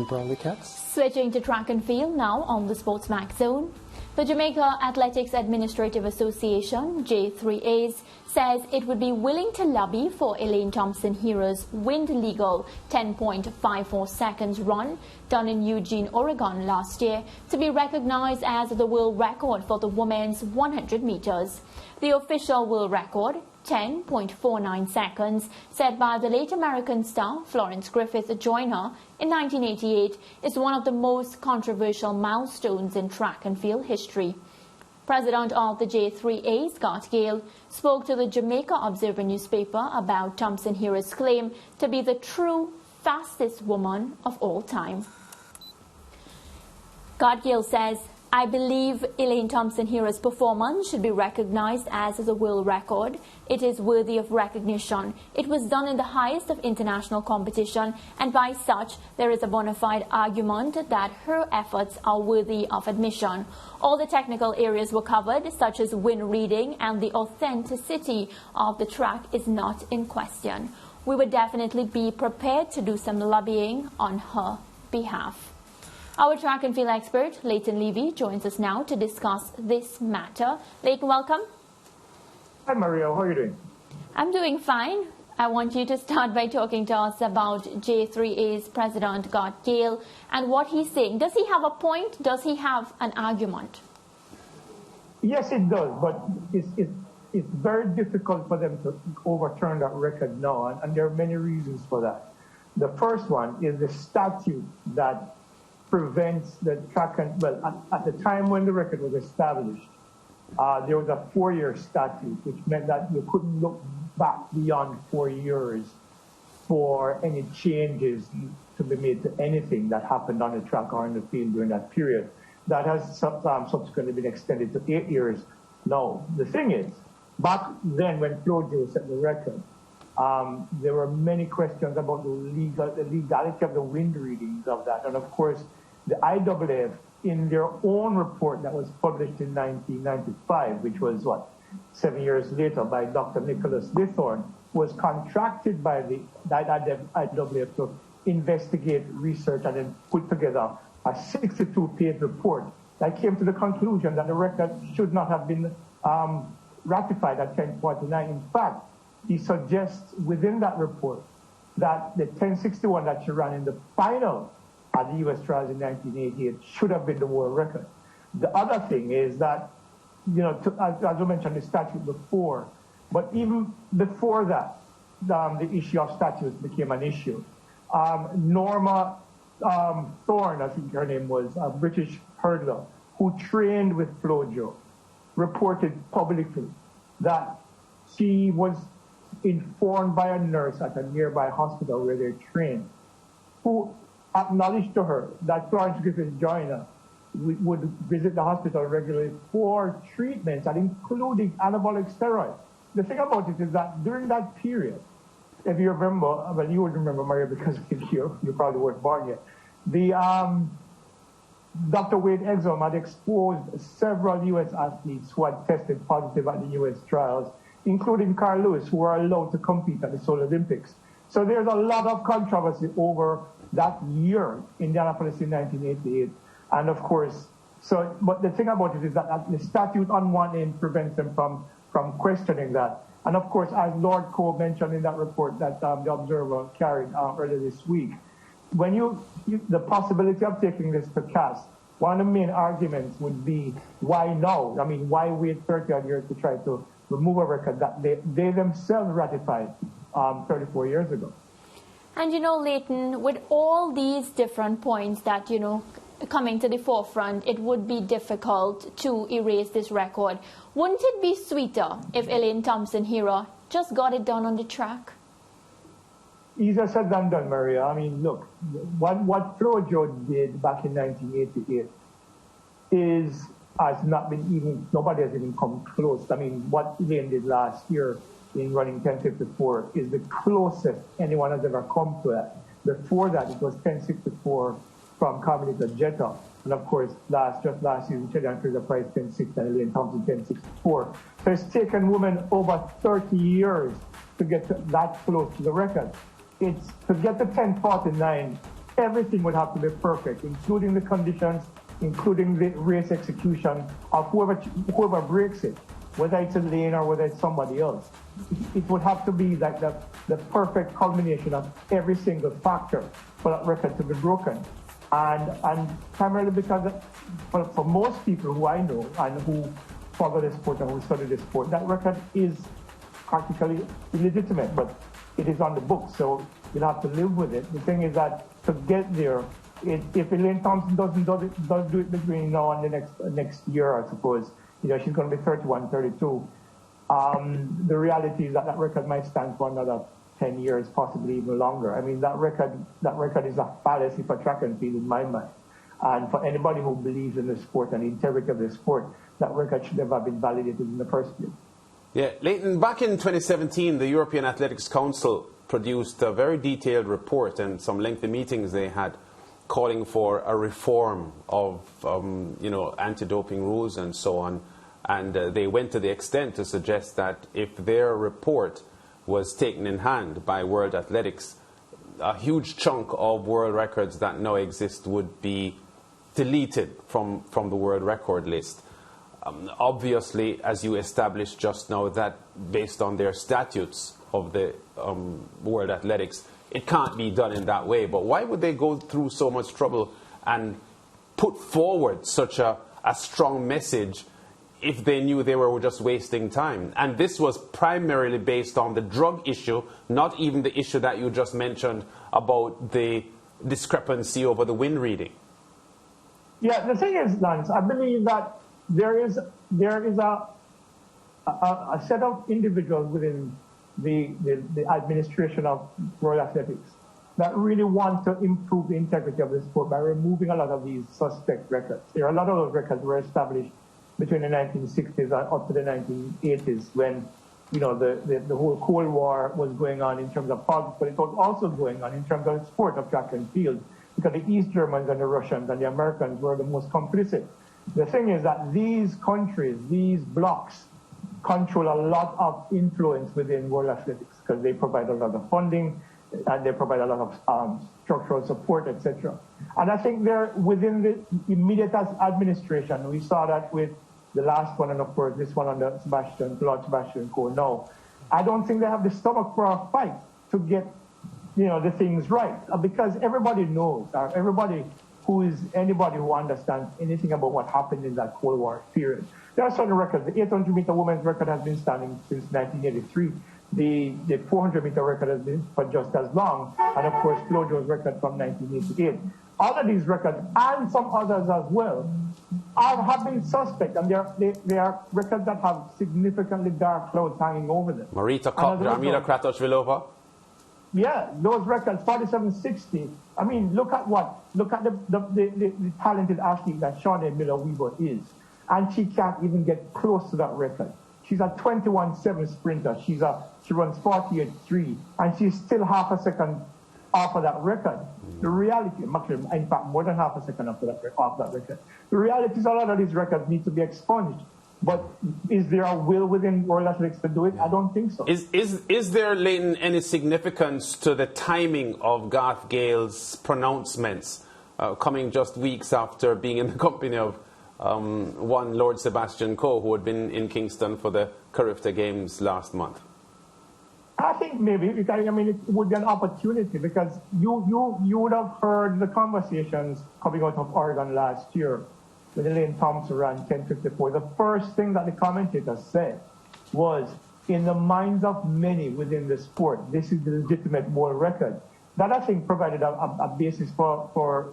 Brownlee Cats. Switching to track and field now on the SportsMax zone. The Jamaica Athletics Administrative Association, JAAA, says it would be willing to lobby for Elaine Thompson-Herah's wind-legal 10.54 seconds run done in Eugene, Oregon last year to be recognized as the world record for the women's 100 meters. The official world record, 10.49 seconds, set by the late American star Florence Griffith Joyner in 1988, is one of the most controversial milestones in track and field history. President of the JAAA, Scott Gale, spoke to the Jamaica Observer newspaper about Thompson-Herah's claim to be the true fastest woman of all time. Scott Gale says, "I believe Elaine Thompson-Herah's performance should be recognized as a world record. It is worthy of recognition. It was done in the highest of international competition, and by such, there is a bona fide argument that her efforts are worthy of admission. All the technical areas were covered, such as wind reading, and the authenticity of the track is not in question. We would definitely be prepared to do some lobbying on her behalf." Our track and field expert, Leighton Levy, joins us now to discuss this matter. Leighton, welcome. Hi, Mario. How are you doing? I'm doing fine. I want you to start by talking to us about JAA's President, Scott Gale, and what he's saying. Does he have a point? Does he have an argument? Yes, it does, but it's very difficult for them to overturn that record now, and there are many reasons for that. The first one is the statute that prevents the track and, well, at the time when the record was established, there was a 4-year statute, which meant that you couldn't look back beyond 4 years for any changes to be made to anything that happened on the track or in the field during that period. That has subsequently been extended to 8 years. Now, the thing is, back then when Flojo set the record, there were many questions about the legality of the wind readings of that. And of course, the IAAF, in their own report that was published in 1995, which was, 7 years later by Dr. Nicholas Lithorn, was contracted by the IAAF to investigate, research, and then put together a 62-page report that came to the conclusion that the record should not have been ratified at 1049. In fact, he suggests within that report that the 1061 that she ran in the final at the U.S. trials in 1988 should have been the world record. The other thing is that, as you mentioned, the statute before, but even before that, the issue of statutes became an issue. Norma Thorne, I think her name was, a British hurdler who trained with Flojo, reported publicly that she was informed by a nurse at a nearby hospital where they trained, who acknowledged to her that Florence Griffith Joyner would visit the hospital regularly for treatments, and including anabolic steroids. The thing about it is that during that period, if you remember, well, you would remember, Maria, because you probably weren't born yet, Dr. Wade Exum had exposed several U.S. athletes who had tested positive at the U.S. trials, including Carl Lewis, who were allowed to compete at the Seoul Olympics. So there's a lot of controversy over that year, Indianapolis in 1988. And of course, but the thing about it is that the statute on one end prevents them from questioning that. And of course, as Lord Coe mentioned in that report that the Observer carried earlier this week, when the possibility of taking this to CAS, one of the main arguments would be, why now? I mean, why wait 30 odd years to try to remove a record that they themselves ratified 34 years ago? And Leighton, with all these different points that, coming to the forefront, it would be difficult to erase this record. Wouldn't it be sweeter if Elaine Thompson-Herah just got it done on the track? Easier said than done, Maria. I mean, look, what Flojo did back in 1988 nobody has even come close. I mean, what Elaine did last year in running 1054 is the closest anyone has ever come to that. Before that, it was 1064 from Carmelita Jetta. And of course, just last season, Chedian Fraser Price 1060 and Elaine Thompson 1064. So it's taken women over 30 years to get that close to the record. It's to get to 1049 everything would have to be perfect, including the conditions, including the race execution of whoever breaks it, whether it's Elaine or whether it's somebody else. It would have to be like the perfect culmination of every single factor for that record to be broken. And primarily because for most people who I know and who follow the sport and who study the sport, that record is practically illegitimate, but it is on the books, so you'll have to live with it. The thing is that to get there, if Elaine Thompson does do it between now and the next year, I suppose, she's going to be 31, 32. The reality is that record might stand for another 10 years, possibly even longer. I mean, that record is a fallacy for track and field in my mind. And for anybody who believes in the sport and the integrity of the sport, that record should never have been validated in the first place. Yeah, Leighton, back in 2017, the European Athletics Council produced a very detailed report and some lengthy meetings they had calling for a reform of, anti-doping rules and so on. And they went to the extent to suggest that if their report was taken in hand by World Athletics, a huge chunk of world records that now exist would be deleted from the world record list. Obviously, as you established just now, that based on their statutes of the World Athletics, it can't be done in that way. But why would they go through so much trouble and put forward such a strong message if they knew they were just wasting time? And this was primarily based on the drug issue, not even the issue that you just mentioned about the discrepancy over the wind reading. Yeah, the thing is, Lance, I believe that there is a set of individuals within the administration of World Athletics that really want to improve the integrity of the sport by removing a lot of these suspect records. There are a lot of those records were established between the 1960s and up to the 1980s when, the whole Cold War was going on in terms of politics, but it was also going on in terms of the sport of track and field, because the East Germans and the Russians and the Americans were the most complicit. The thing is that these countries, these blocs, control a lot of influence within World Athletics because they provide a lot of funding and they provide a lot of structural support, etc. And I think they're within the immediate administration. We saw that with the last one and, of course, this one under Claude Sebastian Coe now. I don't think they have the stomach for a fight to get, the things right, because everybody knows, anybody who understands anything about what happened in that Cold War period. There are certain records. The 800-meter women's record has been standing since 1983. The 400-meter record has been for just as long, and of course, Flojo's record from 1988. All of these records, and some others as well, have been suspect, and they are records that have significantly dark clouds hanging over them. Marita Kratochvilova? Yeah, those records, 47.60. I mean, look at the talented athlete that Shawnee Miller-Weaver is. And she can't even get close to that record. She's a 21.7 sprinter. She runs 48.3, and she's still half a second off of that record. The reality, in fact, more than half a second off that record. The reality is a lot of these records need to be expunged. But is there a will within World Athletics to do it? I don't think so. Is there, Leighton, any significance to the timing of Garth Gale's pronouncements coming just weeks after being in the company of one Lord Sebastian Coe, who had been in Kingston for the Carifta Games last month? I think maybe, because, it would be an opportunity, because you would have heard the conversations coming out of Oregon last year when Elaine Thompson ran 10:54. The first thing that the commentators said was, in the minds of many within the sport, this is the legitimate world record. That, I think, provided a basis for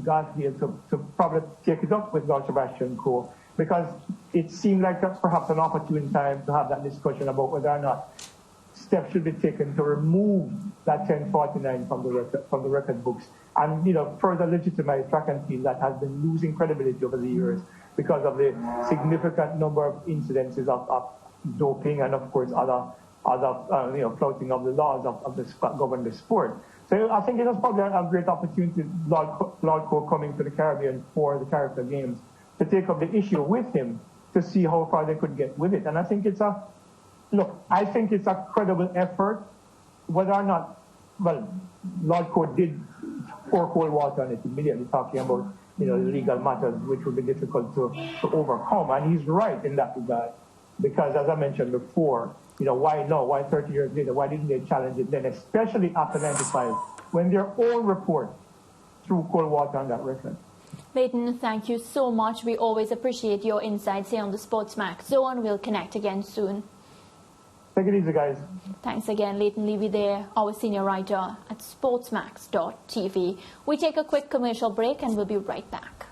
Garth Gale to probably take it up with Lord Sebastian Coe, because it seemed like perhaps an opportune time to have that discussion about whether or not steps should be taken to remove that 10:49 from the record books and further legitimize track and field that has been losing credibility over the years because of the significant number of incidences of doping and, of course, other flouting of the laws of the govern the sport. So I think it was probably a great opportunity, Lord Coe coming to the Caribbean for the Caribbean Games, to take up the issue with him to see how far they could get with it. And I think it's a credible effort, whether or not, Lord Coe did pour cold water on it immediately, talking about legal matters which would be difficult to overcome. And he's right in that regard, because as I mentioned before, why no? Why 30 years later? Why didn't they challenge it then, especially after 95, when their own report threw cold water on that record? Leighton, thank you so much. We always appreciate your insights here on the SportsMax Zone. We'll connect again soon. Take it easy, guys. Thanks again, Leighton Levy there, our senior writer at sportsmax.tv. We take a quick commercial break and we'll be right back.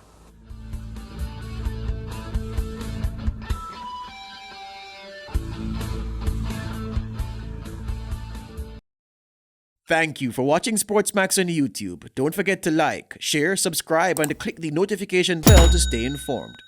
Thank you for watching SportsMax on YouTube. Don't forget to like, share, subscribe, and to click the notification bell to stay informed.